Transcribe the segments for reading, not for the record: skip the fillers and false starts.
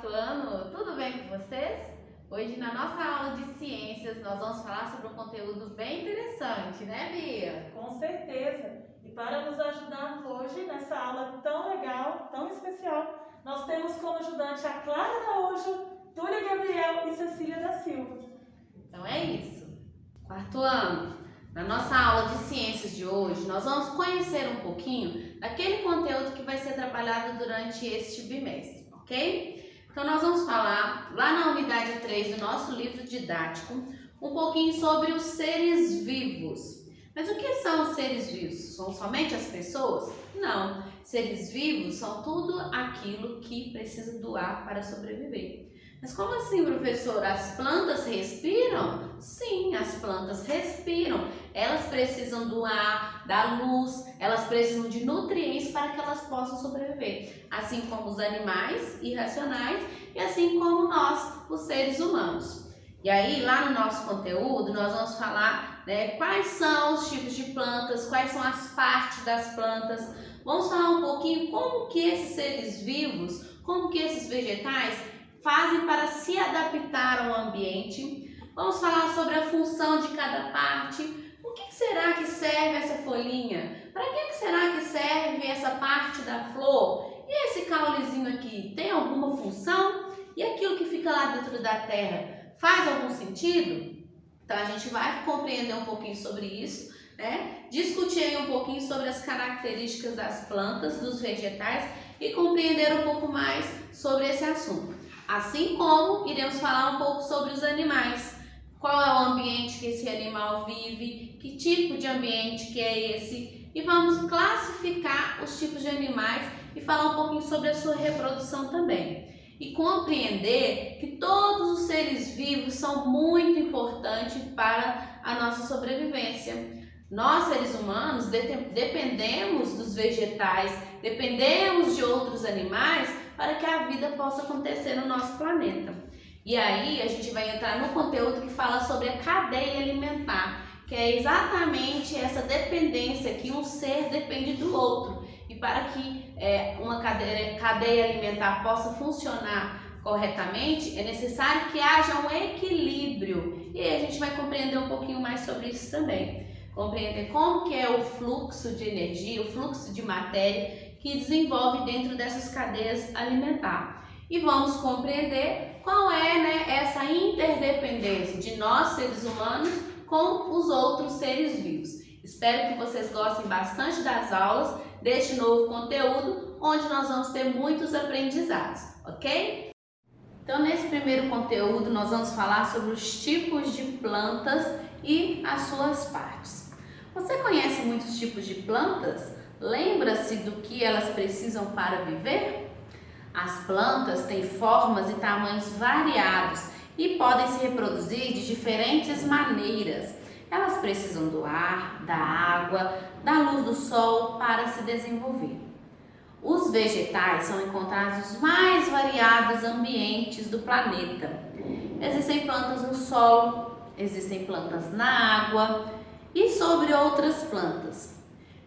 quarto ano, tudo bem com vocês? Hoje na nossa aula de ciências nós vamos falar sobre um conteúdo bem interessante, né, Bia? Com certeza! E para nos ajudar hoje nessa aula tão legal, tão especial, nós temos como ajudante a Clara Araújo, Túlia Gabriel e Cecília da Silva. Então é isso. Quarto ano, na nossa aula de ciências de hoje, nós vamos conhecer um pouquinho daquele conteúdo que vai ser trabalhado durante este bimestre, ok? Então nós vamos falar lá na unidade 3 do nosso livro didático um pouquinho sobre os seres vivos. Mas o que são os seres vivos? São somente as pessoas? Não. Seres vivos são tudo aquilo que precisa do ar para sobreviver. Mas como assim, professora? As plantas respiram? Sim, as plantas respiram. Elas precisam do ar, da luz, elas precisam de nutrientes para que elas possam sobreviver. Assim como os animais irracionais e assim como nós, os seres humanos. E aí, lá no nosso conteúdo, nós vamos falar, quais são os tipos de plantas, quais são as partes das plantas. Vamos falar um pouquinho como que esses seres vivos, como que esses vegetais fazem para se adaptar ao ambiente. Vamos falar sobre a função de cada parte. O que será que serve essa folhinha? Para que será que serve essa parte da flor? E esse caulezinho aqui, tem alguma função? E aquilo que fica lá dentro da terra, faz algum sentido? Então a gente vai compreender um pouquinho sobre isso, discutir aí um pouquinho sobre as características das plantas, dos vegetais e compreender um pouco mais sobre esse assunto. Assim como iremos falar um pouco sobre os animais. Qual é o ambiente que esse animal vive, que tipo de ambiente que é esse, e vamos classificar os tipos de animais e falar um pouquinho sobre a sua reprodução também. E compreender que todos os seres vivos são muito importantes para a nossa sobrevivência. Nós, seres humanos, dependemos dos vegetais, dependemos de outros animais para que a vida possa acontecer no nosso planeta. E aí a gente vai entrar no conteúdo que fala sobre a cadeia alimentar, que é exatamente essa dependência que um ser depende do outro. E para que uma cadeia alimentar possa funcionar corretamente, é necessário que haja um equilíbrio. E aí a gente vai compreender um pouquinho mais sobre isso também. Compreender como que é o fluxo de energia, o fluxo de matéria que desenvolve dentro dessas cadeias alimentares. E vamos compreender qual é essa interdependência de nós, seres humanos, com os outros seres vivos. Espero que vocês gostem bastante das aulas, deste novo conteúdo, onde nós vamos ter muitos aprendizados, ok? Então, nesse primeiro conteúdo, nós vamos falar sobre os tipos de plantas e as suas partes. Você conhece muitos tipos de plantas? Lembra-se do que elas precisam para viver? As plantas têm formas e tamanhos variados e podem se reproduzir de diferentes maneiras. Elas precisam do ar, da água, da luz do sol para se desenvolver. Os vegetais são encontrados nos mais variados ambientes do planeta. Existem plantas no solo, existem plantas na água e sobre outras plantas.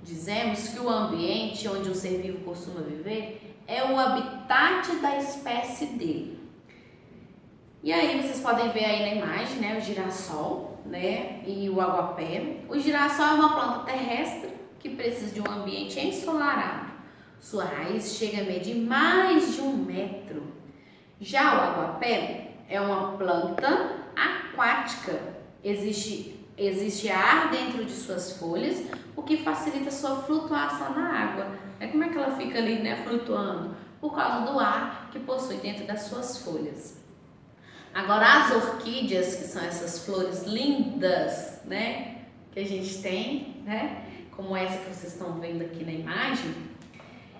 Dizemos que o ambiente onde um ser vivo costuma viver é o habitat da espécie dele. E aí vocês podem ver aí na imagem, o girassol, e o aguapé. O girassol é uma planta terrestre que precisa de um ambiente ensolarado. Sua raiz chega a medir mais de 1 metro. Já o aguapé é uma planta aquática. Existe ar dentro de suas folhas, o que facilita sua flutuação na água. Como é que ela fica ali, flutuando? Por causa do ar que possui dentro das suas folhas. Agora, as orquídeas, que são essas flores lindas, que a gente tem, como essa que vocês estão vendo aqui na imagem,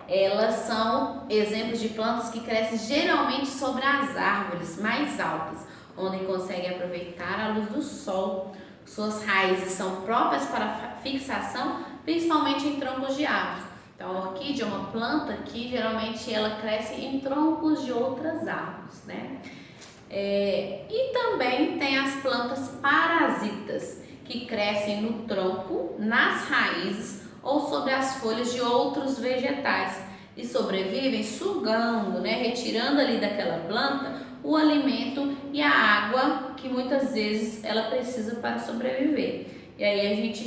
elas são exemplos de plantas que crescem geralmente sobre as árvores mais altas, onde conseguem aproveitar a luz do sol. Suas raízes são próprias para fixação, principalmente em troncos de árvores. Então, a orquídea é uma planta que geralmente ela cresce em troncos de outras árvores, E também tem as plantas parasitas, que crescem no tronco, nas raízes ou sobre as folhas de outros vegetais. e sobrevivem sugando, né, retirando ali daquela planta o alimento e a água que muitas vezes ela precisa para sobreviver. E aí a gente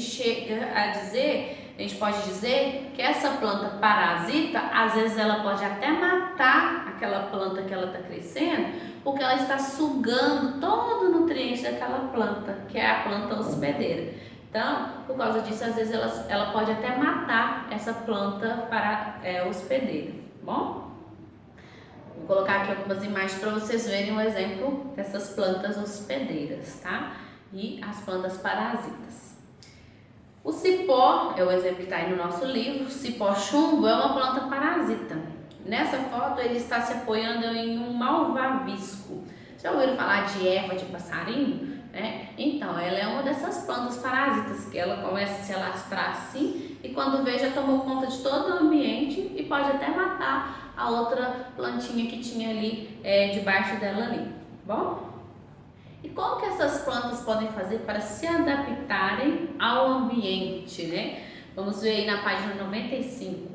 pode dizer que essa planta parasita, às vezes ela pode até matar aquela planta que ela está crescendo, porque ela está sugando todo o nutriente daquela planta, que é a planta hospedeira. Então, por causa disso, às vezes ela pode até matar essa planta hospedeira, tá bom? Vou colocar aqui algumas imagens para vocês verem um exemplo dessas plantas hospedeiras, tá? E as plantas parasitas. O cipó é o exemplo que está aí no nosso livro. O cipó chumbo é uma planta parasita. Nessa foto ele está se apoiando em um malvavisco. Já ouviram falar de erva de passarinho? Então, ela é uma dessas plantas parasitas que ela começa a se alastrar assim e quando vê já tomou conta de todo o ambiente e pode até matar a outra plantinha que tinha ali debaixo dela ali, bom? E como que essas plantas podem fazer para se adaptarem ao ambiente, né? Vamos ver aí na página 95.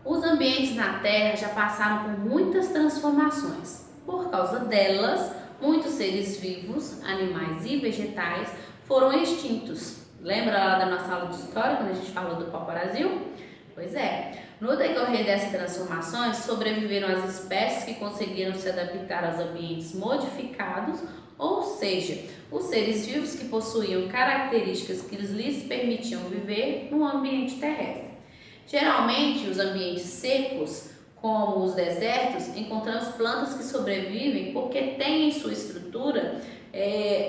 Os ambientes na Terra já passaram por muitas transformações. Por causa delas, muitos seres vivos, animais e vegetais foram extintos. Lembra lá da nossa aula de história, quando a gente falou do pau-brasil? Pois é, no decorrer dessas transformações, sobreviveram as espécies que conseguiram se adaptar aos ambientes modificados, ou seja, os seres vivos que possuíam características que lhes permitiam viver no ambiente terrestre. Geralmente, os ambientes secos, como os desertos, encontramos plantas que sobrevivem porque têm em sua estrutura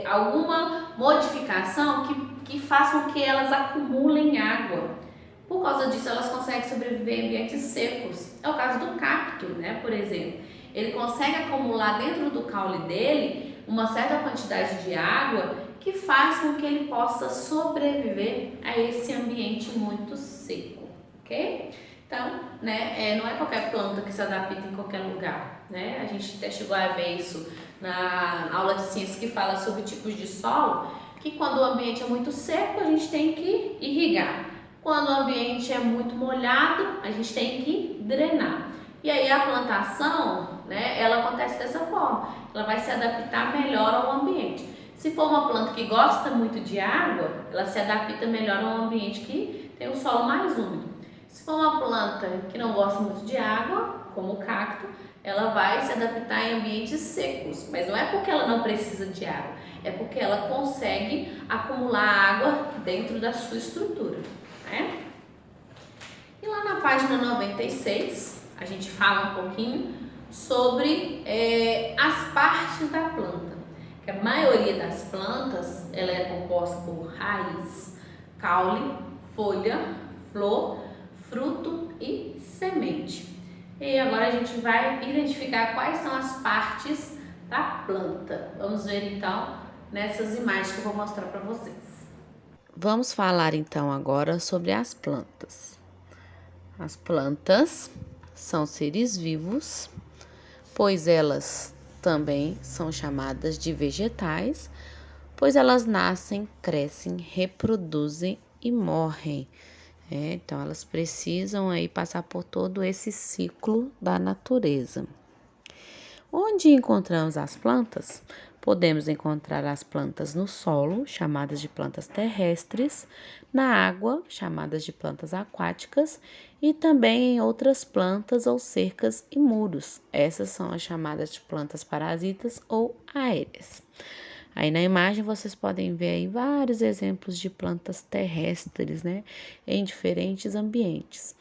alguma modificação que faz com que elas acumulem água. Por causa disso, elas conseguem sobreviver em ambientes secos. É o caso do cacto, né, por exemplo. Ele consegue acumular dentro do caule dele uma certa quantidade de água que faz com que ele possa sobreviver a esse ambiente muito seco, ok? Então, né, não é qualquer planta que se adapta em qualquer lugar, né? A gente até chegou a ver isso na aula de ciências que fala sobre tipos de solo, que quando o ambiente é muito seco, a gente tem que irrigar. Quando o ambiente é muito molhado, a gente tem que drenar. E aí a plantação, né, ela acontece dessa forma. Ela vai se adaptar melhor ao ambiente. Se for uma planta que gosta muito de água, ela se adapta melhor a um ambiente que tem um solo mais úmido. Se for uma planta que não gosta muito de água, como o cacto, ela vai se adaptar em ambientes secos. Mas não é porque ela não precisa de água, é porque ela consegue acumular água dentro da sua estrutura, né? E lá na página 96, a gente fala um pouquinho sobre as partes da planta. Que a maioria das plantas ela é composta por raiz, caule, folha, flor, fruto e semente. E agora a gente vai identificar quais são as partes da planta. Vamos ver então nessas imagens que eu vou mostrar para vocês. Vamos falar então agora sobre as plantas. As plantas são seres vivos, pois elas também são chamadas de vegetais, pois elas nascem, crescem, reproduzem e morrem. Então, elas precisam aí passar por todo esse ciclo da natureza. Onde encontramos as plantas? Podemos encontrar as plantas no solo, chamadas de plantas terrestres, na água, chamadas de plantas aquáticas, e também em outras plantas ou cercas e muros. Essas são as chamadas de plantas parasitas ou aéreas. Aí na imagem vocês podem ver aí vários exemplos de plantas terrestres, né, em diferentes ambientes.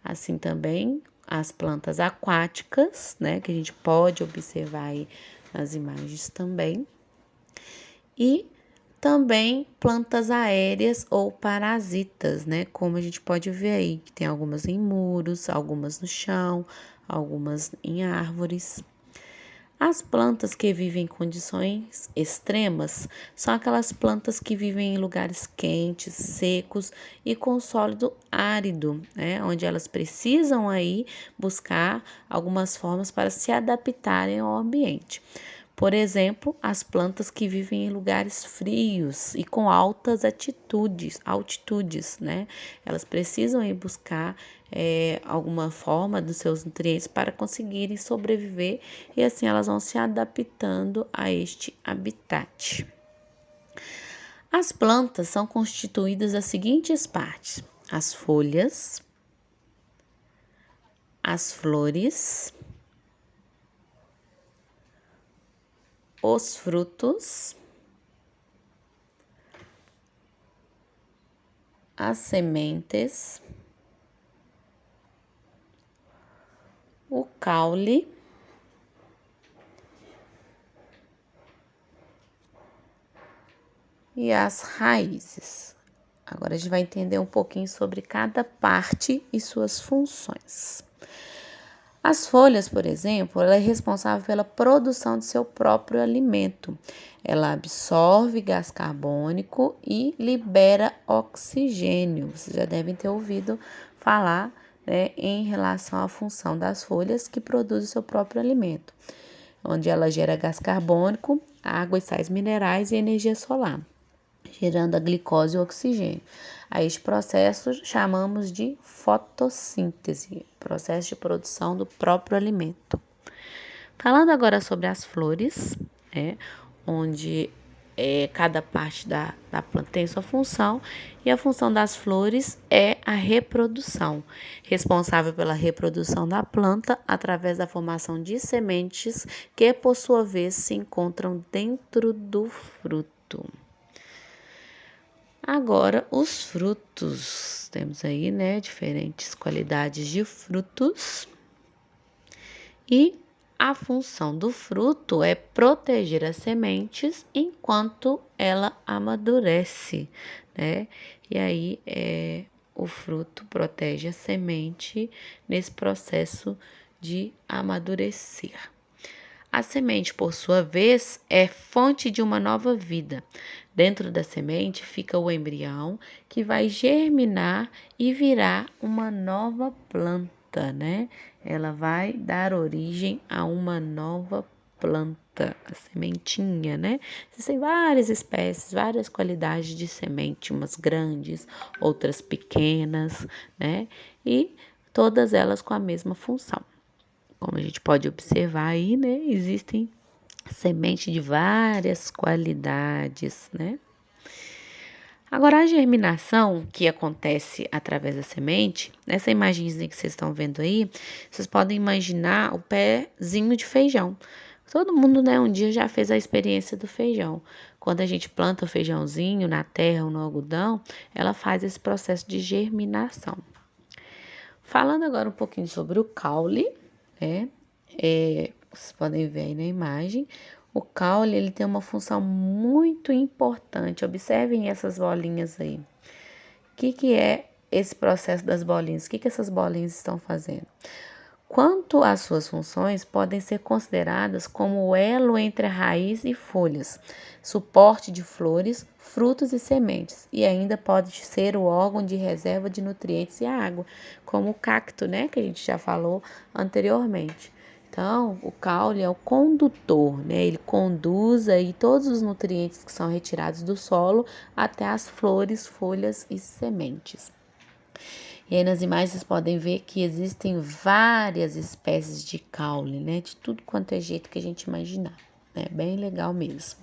Assim também as plantas aquáticas, né, que a gente pode observar aí nas imagens também. E também plantas aéreas ou parasitas, né, como a gente pode ver aí, que tem algumas em muros, algumas no chão, algumas em árvores. As plantas que vivem em condições extremas são aquelas plantas que vivem em lugares quentes, secos e com sólido árido, né? Onde elas precisam aí buscar algumas formas para se adaptarem ao ambiente. Por exemplo, as plantas que vivem em lugares frios e com altas altitudes, né? Elas precisam ir buscar alguma forma dos seus nutrientes para conseguirem sobreviver e assim elas vão se adaptando a este habitat. As plantas são constituídas das seguintes partes: as folhas, as flores, os frutos, as sementes, o caule e as raízes. Agora a gente vai entender um pouquinho sobre cada parte e suas funções. As folhas, por exemplo, ela é responsável pela produção de seu próprio alimento. Ela absorve gás carbônico e libera oxigênio. Vocês já devem ter ouvido falar, né, em relação à função das folhas que produzem o seu próprio alimento, onde ela gera gás carbônico, água e sais minerais e energia solar, gerando a glicose e o oxigênio. A este processo chamamos de fotossíntese, processo de produção do próprio alimento. Falando agora sobre as flores, onde cada parte da planta tem sua função, e a função das flores é a reprodução, responsável pela reprodução da planta através da formação de sementes que, por sua vez, se encontram dentro do fruto. Agora, os frutos. Temos aí, diferentes qualidades de frutos. E a função do fruto é proteger as sementes enquanto ela amadurece, né? E aí, o fruto protege a semente nesse processo de amadurecer. A semente, por sua vez, é fonte de uma nova vida. Dentro da semente fica o embrião, que vai germinar e virar uma nova planta, né? Ela vai dar origem a uma nova planta, a sementinha, né? Existem várias espécies, várias qualidades de semente, umas grandes, outras pequenas, né? E todas elas com a mesma função. Como a gente pode observar aí, né? Existem sementes de várias qualidades, né? Agora, a germinação que acontece através da semente, nessa imagenzinha que vocês estão vendo aí, vocês podem imaginar o pezinho de feijão. Todo mundo, um dia já fez a experiência do feijão. Quando a gente planta o feijãozinho na terra ou no algodão, ela faz esse processo de germinação. Falando agora um pouquinho sobre o caule, vocês podem ver aí na imagem. O caule, ele tem uma função muito importante. Observem essas bolinhas aí. O que é esse processo das bolinhas? O que essas bolinhas estão fazendo? Quanto às suas funções, podem ser consideradas como o elo entre a raiz e folhas, suporte de flores, frutos e sementes, e ainda pode ser o órgão de reserva de nutrientes e água, como o cacto, que a gente já falou anteriormente. Então, o caule é o condutor, ele conduz aí todos os nutrientes que são retirados do solo até as flores, folhas e sementes. E aí nas imagens vocês podem ver que existem várias espécies de caule, de tudo quanto é jeito que a gente imaginar. É bem legal mesmo.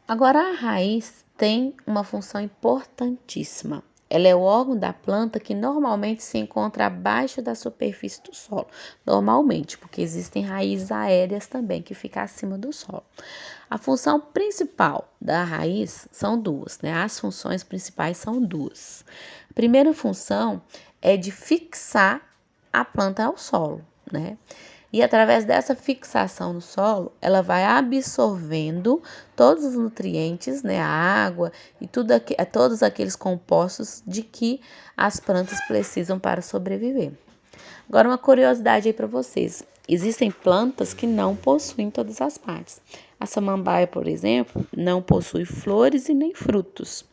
Agora, a raiz tem uma função importantíssima. Ela é o órgão da planta que normalmente se encontra abaixo da superfície do solo. Normalmente, porque existem raízes aéreas também que ficam acima do solo. A função principal da raiz são duas, As funções principais são duas. A primeira função é de fixar a planta ao solo, E através dessa fixação no solo, ela vai absorvendo todos os nutrientes, a água e todos aqueles compostos de que as plantas precisam para sobreviver. Agora, uma curiosidade aí para vocês. Existem plantas que não possuem todas as partes. A samambaia, por exemplo, não possui flores e nem frutos.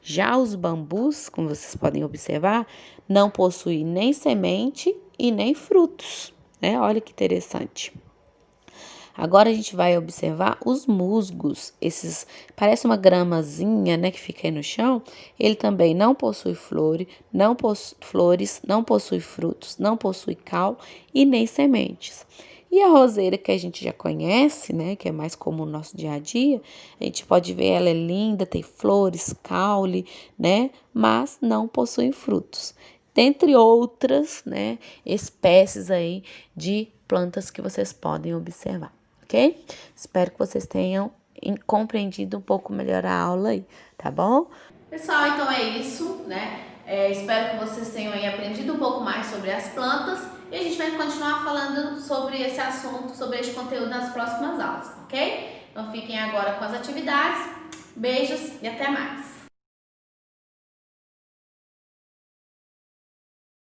Já os bambus, como vocês podem observar, não possuem nem semente e nem frutos. Olha que interessante. Agora a gente vai observar os musgos. Esses parece uma gramazinha, né, que fica aí no chão. Ele também não possui flores, não possui frutos, não possui caule e nem sementes. E a roseira que a gente já conhece, né, que é mais comum no nosso dia a dia, a gente pode ver ela é linda, tem flores, caule, né, mas não possui frutos. Dentre outras, né, espécies aí de plantas que vocês podem observar, ok? Espero que vocês tenham compreendido um pouco melhor a aula aí, tá bom? Pessoal, então é isso, né? Espero que vocês tenham aí aprendido um pouco mais sobre as plantas e a gente vai continuar falando sobre esse assunto, sobre este conteúdo nas próximas aulas, ok? Então fiquem agora com as atividades. Beijos e até mais!